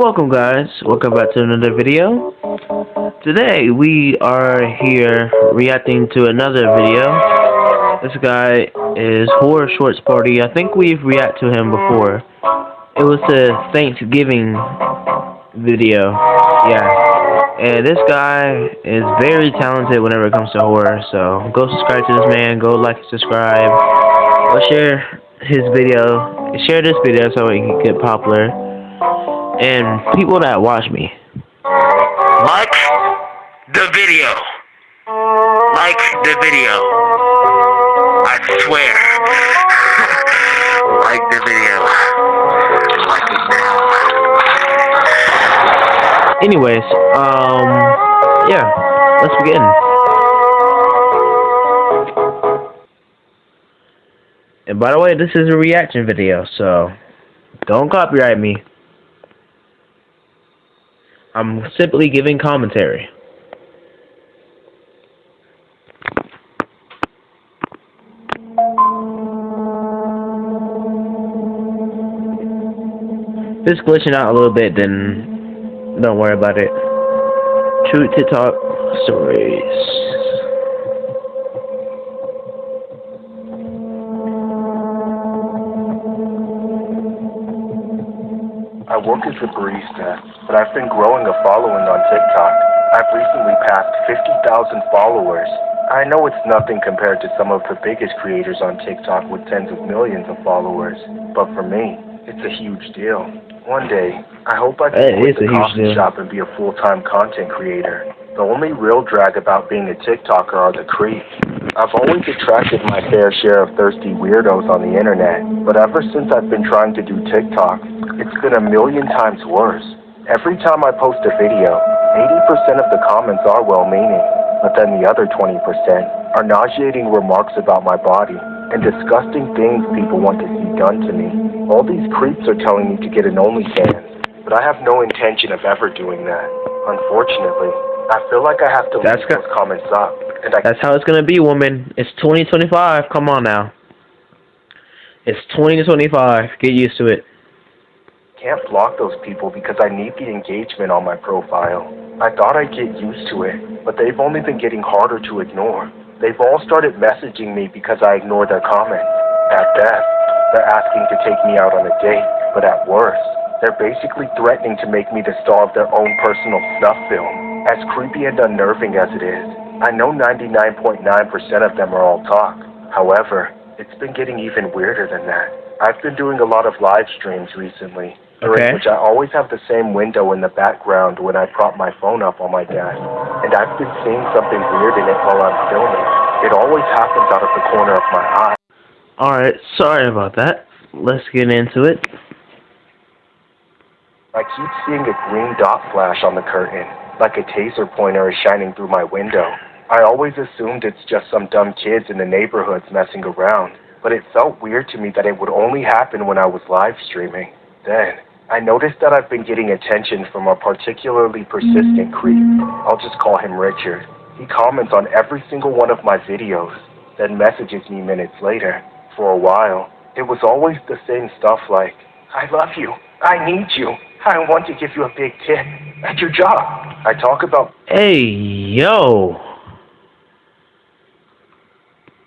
Welcome guys, welcome back to another video. Today we are here reacting to another video. This guy is Horror Shorts Party. I think we've reacted to him before. It was a Thanksgiving video. Yeah. And this guy is very talented whenever it comes to horror. So go subscribe to this man, go like and subscribe. Go share his video. Share this video so it can get popular. And people that watch me, like the video. Like the video. I swear. Like the video. Like it now. Anyways, yeah, let's begin. And by the way, this is a reaction video, so don't copyright me. I'm simply giving commentary. If it's glitching out a little bit, then don't worry about it. True TikTok stories. I work as a barista, but I've been growing a following on TikTok. I've recently passed 50,000 followers. I know it's nothing compared to some of the biggest creators on TikTok with tens of millions of followers, but for me, it's a huge deal. One day, I hope I can quit the coffee shop and be a full-time content creator. The only real drag about being a TikToker are the creeps. I've always attracted my fair share of thirsty weirdos on the internet, but ever since I've been trying to do TikTok, it's been a million times worse. Every time I post a video, 80% of the comments are well-meaning, but then the other 20% are nauseating remarks about my body and disgusting things people want to see done to me. All these creeps are telling me to get an OnlyFans, but I have no intention of ever doing that. Unfortunately, I feel like I have to leave those comments up. That's how it's gonna be, woman. It's 2025. Come on now. It's 2025. Get used to it. Can't block those people because I need the engagement on my profile. I thought I'd get used to it, but they've only been getting harder to ignore. They've all started messaging me because I ignore their comments. At best, they're asking to take me out on a date, but at worst, they're basically threatening to make me the star of their own personal snuff film. As creepy and unnerving as it is, I know 99.9% of them are all talk. However, it's been getting even weirder than that. I've been doing a lot of live streams recently, during which I always have the same window in the background when I prop my phone up on my desk, and I've been seeing something weird in it while I'm filming. It always happens out of the corner of my eye. Alright, sorry about that. Let's get into it. I keep seeing a green dot flash on the curtain, like a taser pointer is shining through my window. I always assumed it's just some dumb kids in the neighborhoods messing around, but it felt weird to me that it would only happen when I was live streaming. Then, I noticed that I've been getting attention from a particularly persistent creep. I'll just call him Richard. He comments on every single one of my videos, then messages me minutes later. For a while, it was always the same stuff like, "I love you. I need you. I want to give you a big tip at your job." I talk about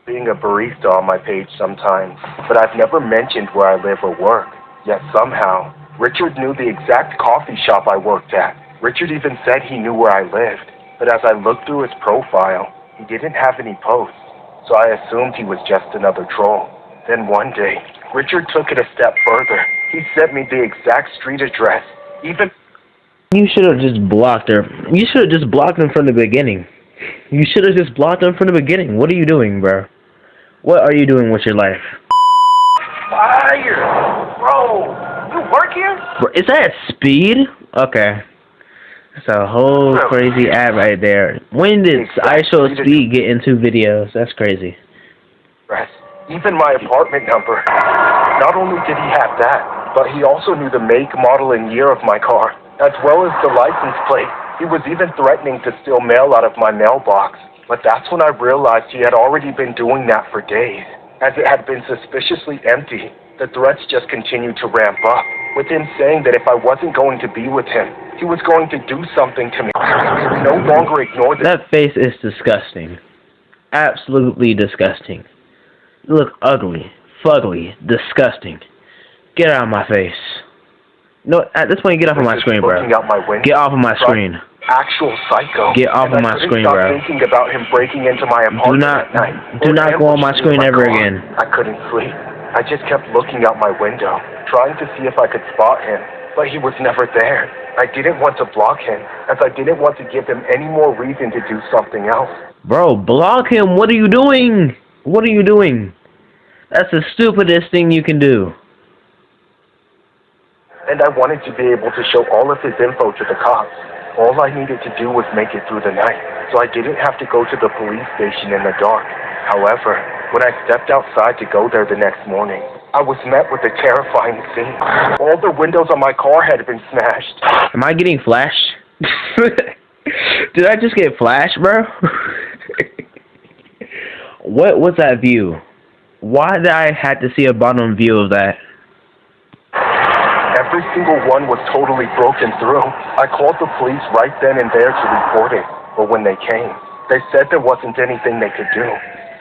being a barista on my page sometimes, but I've never mentioned where I live or work. Yet somehow, Richard knew the exact coffee shop I worked at. Richard even said he knew where I lived, but as I looked through his profile, he didn't have any posts, so I assumed he was just another troll. Then one day, Richard took it a step further. He sent me the exact street address. You should have just blocked her. You should have just blocked him from the beginning. You should have just blocked him from the beginning. What are you doing, bro? What are you doing with your life? Fire! Bro, you work here? Bro, is that Speed? Okay. That's a whole crazy ad right there. When did IShowSpeed get into videos? That's crazy. Even my apartment number. Not only did he have that, but he also knew the make, model, and year of my car, as well as the license plate. He was even threatening to steal mail out of my mailbox. But that's when I realized he had already been doing that for days. As it had been suspiciously empty, the threats just continued to ramp up. with him saying that if I wasn't going to be with him, he was going to do something to me. He would no longer ignore the... That face is disgusting. Absolutely disgusting. You look ugly, fugly, disgusting. Get out of my face. No, at this point, get off of my screen, bro. Get off of my screen. Actual psycho. Get off of my screen, bro. Thinking about him breaking into my apartment at night. Do not go on my screen ever again. I couldn't sleep. I just kept looking out my window, trying to see if I could spot him, but he was never there. I didn't want to block him, as I didn't want to give him any more reason to do something else. Bro, block him. What are you doing? What are you doing? That's the stupidest thing you can do. And I wanted to be able to show all of his info to the cops. All I needed to do was make it through the night, so I didn't have to go to the police station in the dark. However, when I stepped outside to go there the next morning, I was met with a terrifying scene. All the windows on my car had been smashed. Am I getting flashed? Did I just get flashed, bro? What was that view? Why did I have to see a bottom view of that? Every single one was totally broken through. I called the police right then and there to report it, but when they came, they said there wasn't anything they could do.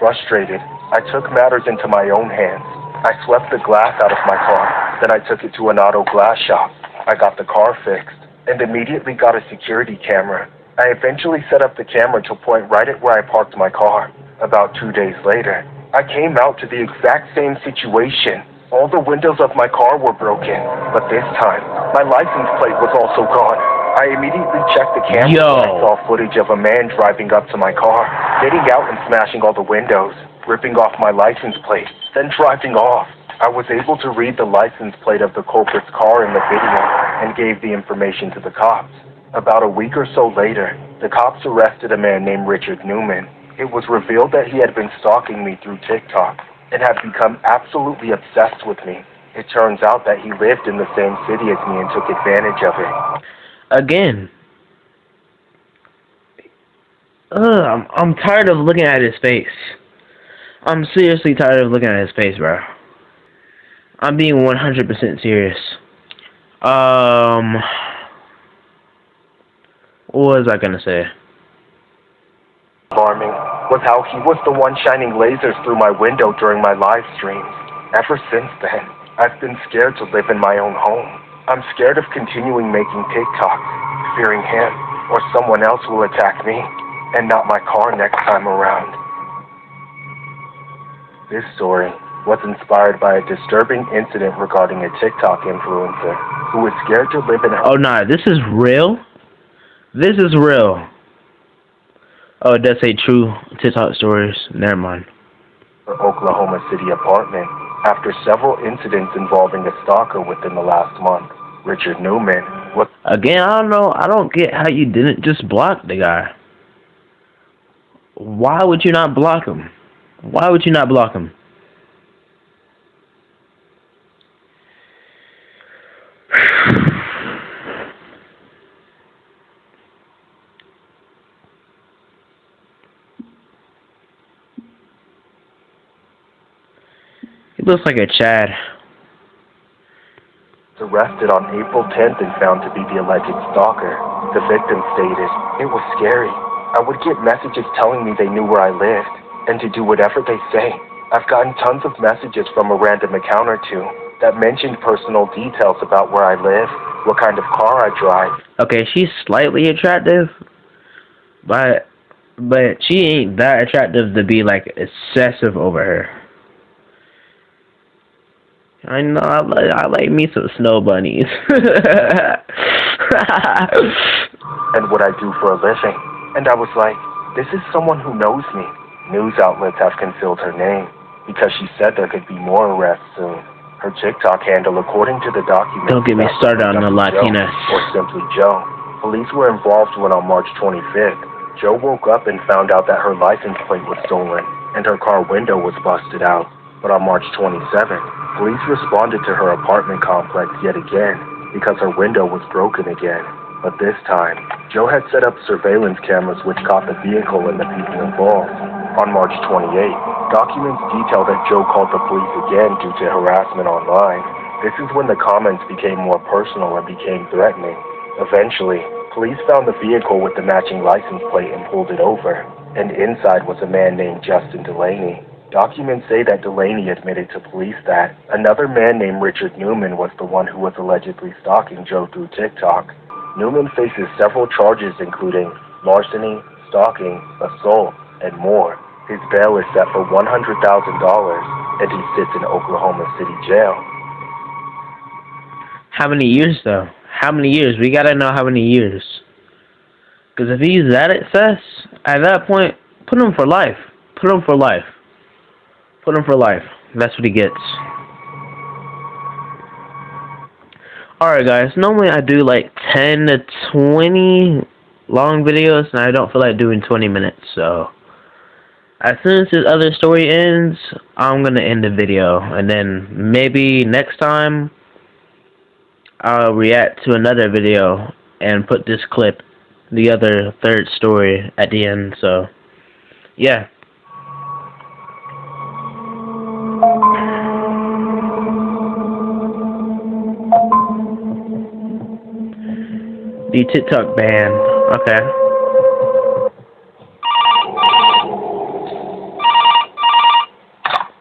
Frustrated, I took matters into my own hands. I swept the glass out of my car, then I took it to an auto glass shop. I got the car fixed, and immediately got a security camera. I eventually set up the camera to point right at where I parked my car. About 2 days later, I came out to the exact same situation. All the windows of my car were broken, but this time, my license plate was also gone. I immediately checked the camera and I saw footage of a man driving up to my car, getting out and smashing all the windows, ripping off my license plate, then driving off. I was able to read the license plate of the culprit's car in the video and gave the information to the cops. About a week or so later, the cops arrested a man named Richard Newman. It was revealed that he had been stalking me through TikTok and had become absolutely obsessed with me. It turns out that he lived in the same city as me and took advantage of it. Again. I'm tired of looking at his face. I'm seriously tired of looking at his face, bro. I'm being 100% serious. What was I gonna say? Alarming was how he was the one shining lasers through my window during my live streams. Ever since then, I've been scared to live in my own home. I'm scared of continuing making TikToks, fearing him or someone else will attack me, and not my car next time around. This story was inspired by a disturbing incident regarding a TikTok influencer who was scared to live in a... Oh, nah, this is real? This is real. Oh, it does say true TikTok stories. Never mind. Oklahoma City apartment after several incidents involving a stalker within the last month. Richard Newman was... Again, I don't know. I don't get how you didn't just block the guy. Why would you not block him? Why would you not block him? He looks like a Chad. Arrested on April 10th and found to be the alleged stalker. The victim stated, "It was scary. I would get messages telling me they knew where I lived, and to do whatever they say. I've gotten tons of messages from a random account or two that mentioned personal details about where I live, what kind of car I drive." Okay, she's slightly attractive, but she ain't that attractive to be like obsessive over her. I know, I like me some snow bunnies. And what I do for a living. And I was like, this is someone who knows me. News outlets have concealed her name because she said there could be more arrests soon. Her TikTok handle, according to the document... Don't get me started on the Latinas. Or simply Joe. Police were involved when on March 25th, Joe woke up and found out that her license plate was stolen and her car window was busted out. But on March 27th, police responded to her apartment complex yet again because her window was broken again. But this time, Joe had set up surveillance cameras which caught the vehicle and the people involved. On March 28th, documents detail that Joe called the police again due to harassment online. This is when the comments became more personal and became threatening. Eventually, police found the vehicle with the matching license plate and pulled it over. And inside was a man named Justin Delaney. Documents say that Delaney admitted to police that another man named Richard Newman was the one who was allegedly stalking Joe through TikTok. Newman faces several charges including larceny, stalking, assault, and more. His bail is set for $100,000, and he sits in Oklahoma City jail. How many years, though? How many years? We gotta know how many years. Because if he's that excess, at that point, put him for life. Put him for life. Put him for life. That's what he gets. Alright, guys. Normally I do like 10 to 20 long videos, and I don't feel like doing 20 minutes, so as soon as this other story ends, I'm gonna end the video, and then maybe next time I'll react to another video and put this clip, the other third story, at the end. So yeah. The TikTok ban. Okay.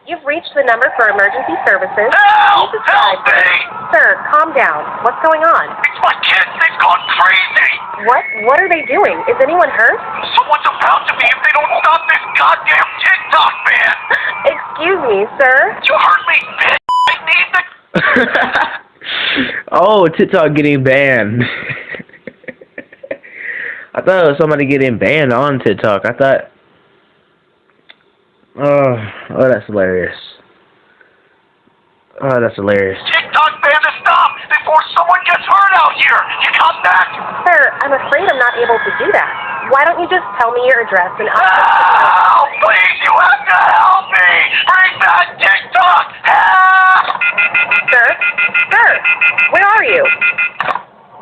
You've reached the number for emergency services. Help! Help me! Sir, calm down. What's going on? It's my kids. They've gone crazy. What are they doing? Is anyone hurt? Someone's about to be if they don't stop this goddamn TikTok ban. Excuse me, sir. You heard me, bitch. I need the... Oh, TikTok getting banned. I thought it was somebody getting banned on TikTok. I thought... Oh, that's hilarious. Oh, that's hilarious. TikTok ban to stop before someone gets hurt out here. You got that? Sir, I'm afraid I'm not able to do that. Why don't you just tell me your address and I'll... Help! Please, you have to help me! Bring back TikTok! Help! Sir? Sir, where are you?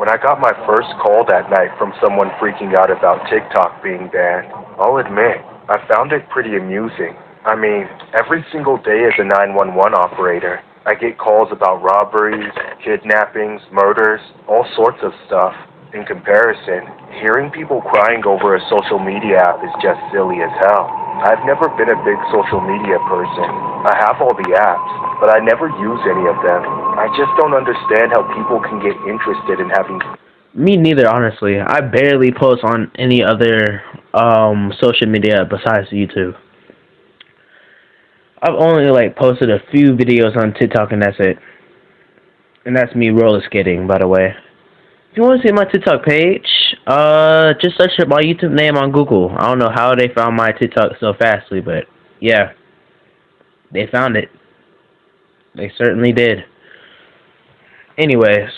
When I got my first call that night from someone freaking out about TikTok being banned, I'll admit, I found it pretty amusing. I mean, every single day as a 911 operator, I get calls about robberies, kidnappings, murders, all sorts of stuff. In comparison, hearing people crying over a social media app is just silly as hell. I've never been a big social media person. I have all the apps, but I never use any of them. I just don't understand how people can get interested in having... Me neither, honestly. I barely post on any other social media besides YouTube. I've only like posted a few videos on TikTok, and that's it. And that's me roller skating, by the way. If you want to see my TikTok page, just search up my YouTube name on Google. I don't know how they found my TikTok so fastly, but yeah, they found it. They certainly did. Anyways.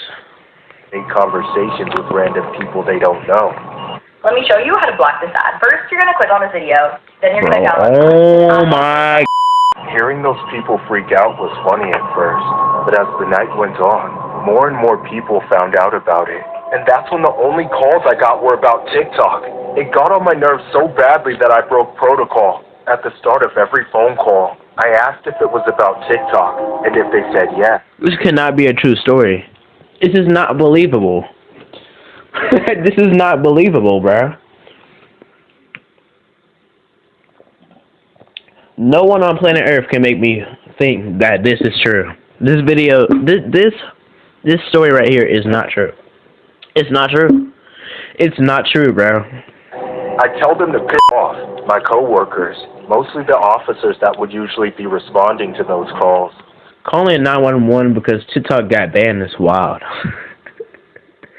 In conversations with random people they don't know. Let me show you how to block this ad. First, you're going to click on the video, then you're going to download it. Oh my... Hearing those people freak out was funny at first, but as the night went on, more and more people found out about it. And that's when the only calls I got were about TikTok. It got on my nerves so badly that I broke protocol. At the start of every phone call, I asked if it was about TikTok, and if they said yes. This cannot be a true story. This is not believable. This is not believable, bruh. No one on planet Earth can make me think that this is true. This video, this story right here is not true. It's not true. It's not true, bro. I tell them to piss off, my coworkers, mostly the officers that would usually be responding to those calls. Calling 911 because TikTok got banned is wild.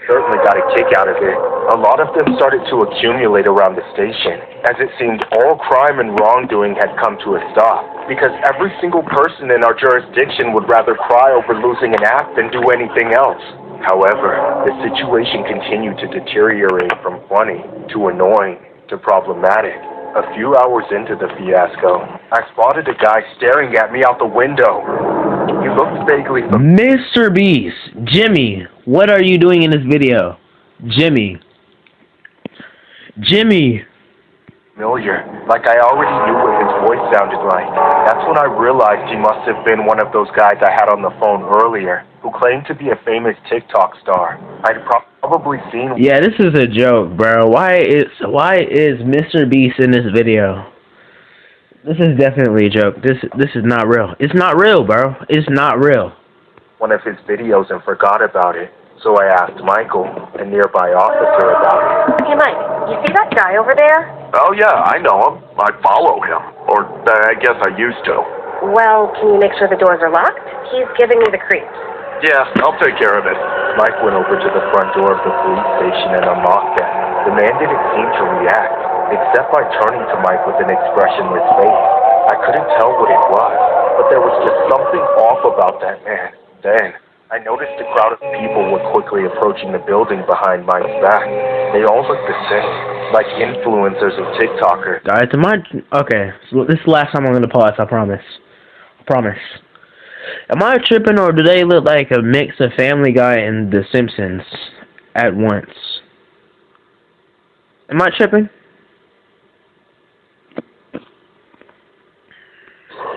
Certainly got a kick out of it. A lot of them started to accumulate around the station, as it seemed all crime and wrongdoing had come to a stop, because every single person in our jurisdiction would rather cry over losing an app than do anything else. However, the situation continued to deteriorate from funny to annoying to problematic. A few hours into the fiasco, I spotted a guy staring at me out the window. He looked vaguely familiar. Mr. Beast, Jimmy, what are you doing in this video? Jimmy. familiar, like I already knew what his voice sounded like. That's when I realized he must have been one of those guys I had on the phone earlier, who claimed to be a famous TikTok star. I'd probably seen... Yeah, this is a joke, bro. Why is Mr. Beast in this video? This is definitely a joke. This is not real. It's not real, bro. It's not real. one of his videos and forgot about it. So I asked Michael, a nearby officer, about it. Hey, Mike, you see that guy over there? Oh, yeah, I know him. I follow him. Or, I guess I used to. Well, can you make sure the doors are locked? He's giving me the creeps. Yeah, I'll take care of it. Mike went over to the front door of the police station and unlocked it. The man didn't seem to react, except by turning to Mike with an expressionless face. I couldn't tell what it was, but there was just something off about that man. Then, I noticed a crowd of people were quickly approaching the building behind Mike's back. They all looked the same, like influencers and TikTokers. Guys, okay, so this is the last time I'm gonna pause, I promise. I promise. Am I tripping, or do they look like a mix of Family Guy and The Simpsons at once? Am I tripping?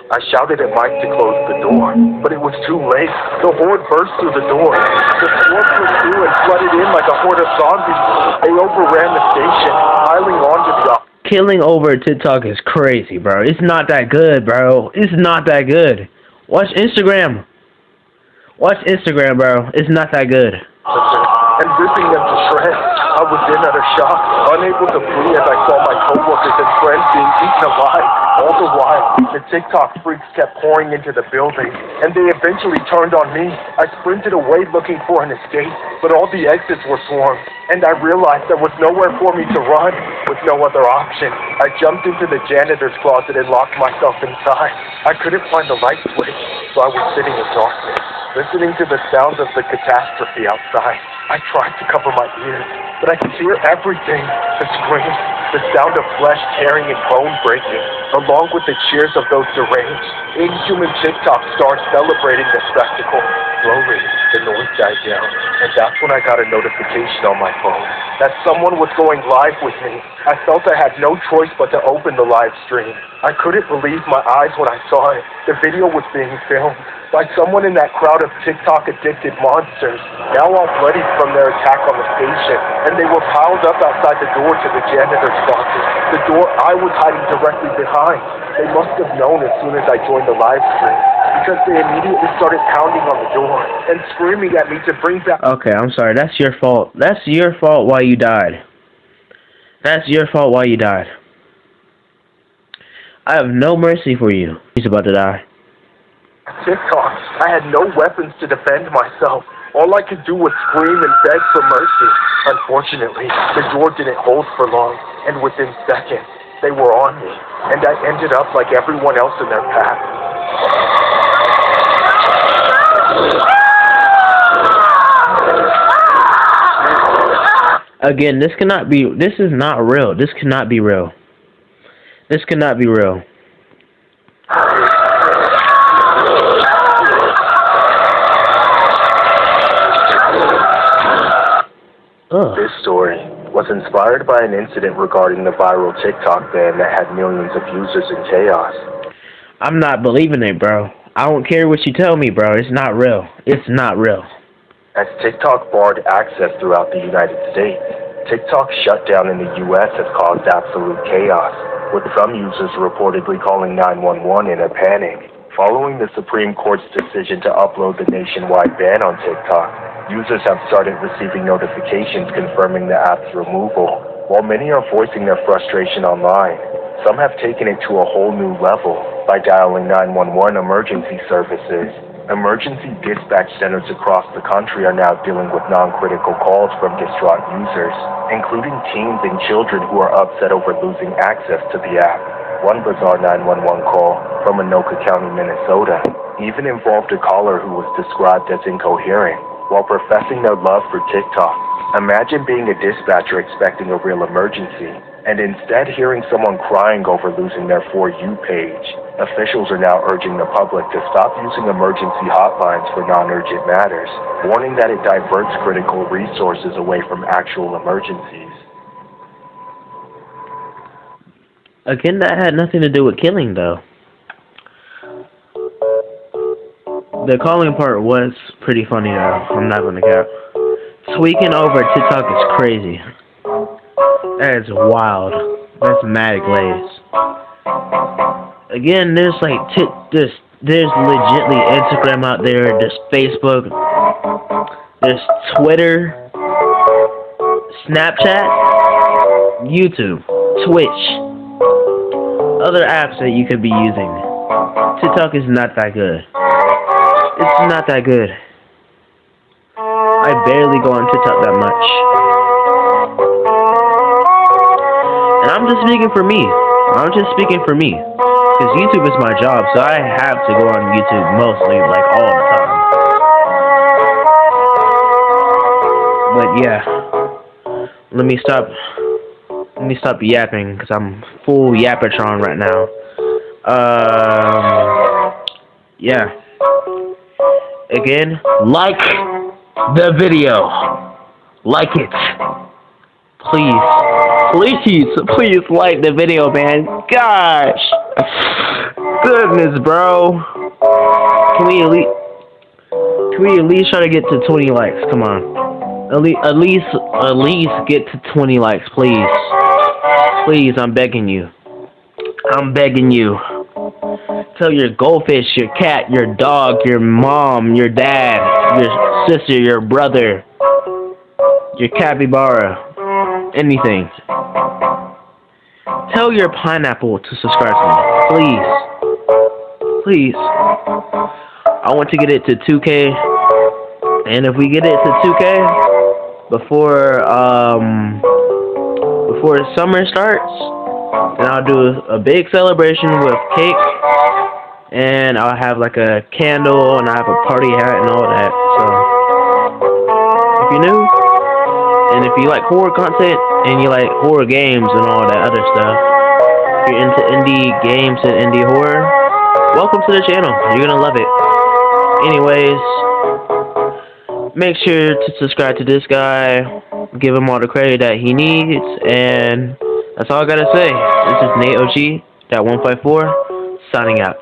I shouted at Mike to close the door, but it was too late. The horde burst through the door. The swarm pushed through and flooded in like a horde of zombies. They overran the station, piling onto the... Killing over TikTok is crazy, bro. It's not that good, bro. It's not that good. Watch Instagram. Watch Instagram, bro. It's not that good. And ripping them to shreds. I was in utter shock, unable to flee as I saw my coworkers and friends being eaten alive. All the while, the TikTok freaks kept pouring into the building, and they eventually turned on me. I sprinted away looking for an escape, but all the exits were swarmed, and I realized there was nowhere for me to run. With no other option, I jumped into the janitor's closet and locked myself inside. I couldn't find the light switch, so I was sitting in darkness, listening to the sounds of the catastrophe outside. I tried to cover my ears, but I could hear everything. The screams, the sound of flesh tearing and bone breaking, along with the cheers of those deranged, inhuman TikTok stars celebrating the spectacle. Slowly, the noise died down, and that's when I got a notification on my phone that someone was going live with me. I felt I had no choice but to open the live stream. I couldn't believe my eyes when I saw it. The video was being filmed by someone in that crowd of TikTok-addicted monsters, now all bloody from their attack on the station, and they were piled up outside the door to the janitor's closet, the door I was hiding directly behind. They must have known as soon as I joined the live stream, because they immediately started pounding on the door and screaming at me to bring back... Okay, I'm sorry. That's your fault. That's your fault why you died. That's your fault why you died. I have no mercy for you. He's about to die. TikTok. I had no weapons to defend myself. All I could do was scream and beg for mercy. Unfortunately, the door didn't hold for long, and within seconds, they were on me, and I ended up like everyone else in their path. Again, this is not real. This cannot be real. This cannot be real. This story was inspired by an incident regarding the viral TikTok ban that had millions of users in chaos. I'm not believing it, bro. I don't care what you tell me, bro. It's not real. It's not real. As TikTok barred access throughout the United States, TikTok's shutdown in the U.S. has caused absolute chaos, with some users reportedly calling 911 in a panic. Following the Supreme Court's decision to upload the nationwide ban on TikTok, users have started receiving notifications confirming the app's removal. While many are voicing their frustration online, some have taken it to a whole new level by dialing 911 emergency services. Emergency dispatch centers across the country are now dealing with non-critical calls from distraught users, including teens and children who are upset over losing access to the app. One bizarre 911 call from Anoka County, Minnesota, even involved a caller who was described as incoherent while professing their love for TikTok. Imagine being a dispatcher expecting a real emergency, and instead hearing someone crying over losing their For You page. Officials are now urging the public to stop using emergency hotlines for non-urgent matters, warning that it diverts critical resources away from actual emergencies. Again, that had nothing to do with killing, though. The calling part was pretty funny, though. I'm not gonna cap. Tweaking over TikTok is crazy. That is wild. That's mad glaze. Again, there's like there's legitly Instagram out there. There's Facebook. There's Twitter, Snapchat, YouTube, Twitch, other apps that you could be using. TikTok is not that good. It's not that good. I barely go on TikTok that much. And I'm just speaking for me. Because YouTube is my job, so I have to go on YouTube mostly, like all the time. But yeah. Let me stop yapping, because I'm full Yapatron right now. Yeah. Again, like the video. Like it. Please like the video, man. Gosh. Goodness, bro. Can we at least try to get to 20 likes? Come on. At least get to 20 likes, please. Please, I'm begging you. Tell your goldfish, your cat, your dog, your mom, your dad, your sister, your brother, your capybara, anything. Tell your pineapple to subscribe to me, please. I want to get it to 2K, and if we get it to 2K before summer starts, then I'll do a big celebration with cake, and I'll have like a candle, and I have a party hat and all that. So if you're new, and if you like horror content, and you like horror games and all that other stuff, if you're into indie games and indie horror, welcome to the channel. You're gonna love it. Anyways, make sure to subscribe to this guy, give him all the credit that he needs, and that's all I gotta say. This is Nate OG, that 154, signing out.